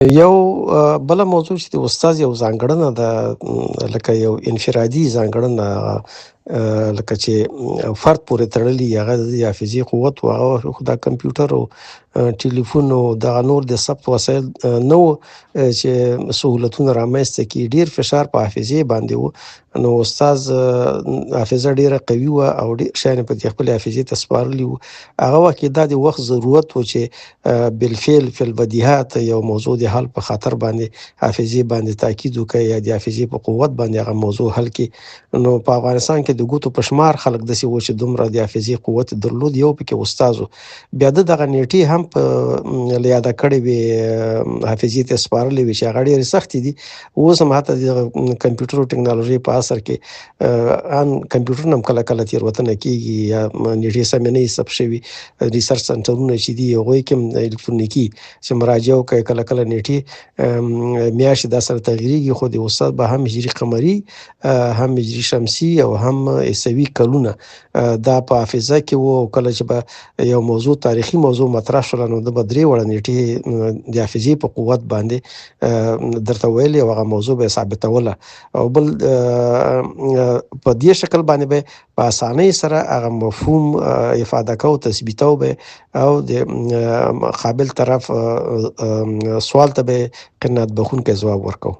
یو بله موضوع چې د استاد یو ځانګړنه ده، لکه یو انفرادي ځانګړنه، لکه چې فرد پورې تړلي هغه د حافظې قوت و. هغه خو دا کمپیوټر او ټلیفون او دغه نور د ثبت وسایل نه و چې سهولتونه رامنځته کړي. ډیر فشار په حافظې باندې و، نو استاد حافظه ډیره قوي وه او ډیر شیان په دې خپل حافظې ته سپارلي وو. هغه وخت کې دا د وخت ضرورت و چې بالفعل فی البدیهات یو موضوع د حل په خاطر باندې حافظې باندې تاکید وکړي یا د حافظې په قوت باندې هغه موضوع حل کړي. نو په افغانستان کې د ګوتو په شمار خلک داسې و چې دومره د حافظې قوت درلود. یو پکې استاد و، بیا دغه نیټې هم په یاده کړې وې، حافظې ته سپارلې وې چې هغه ډېرې سختې دي. اوس هم حتی د کمپیوټر او ټکنالوژي په عصر کې ان کمپیوټر هم کله کله تېروتنه کېږي یا نیټې سمې نه حساب شوي. ریسرچ سنټرونه چې دي هغوی کې هم الکترونیکي چې مراجعه وکړي، کله کله نیټې میاشتې دا سره تغییرېږي، خو د استاد به هم هجري قمري، هم هجري شمسي او هم عیسوي کلونه دا په حافظه کې و. کله چې به یو موضوع تاریخي موضوع مطرح شوله نو د به 3 وړه نیټې د حافظې په قوت باندې درته ویلې او هغه موضوع به یې ثابتوله. او بل په دې شکل باندې به په اسانۍ سره هغه مفهوم افاده کو، تثبیتو به او د قابل طرف سوال ته به قناعت بخښونکی ځواب ورکو.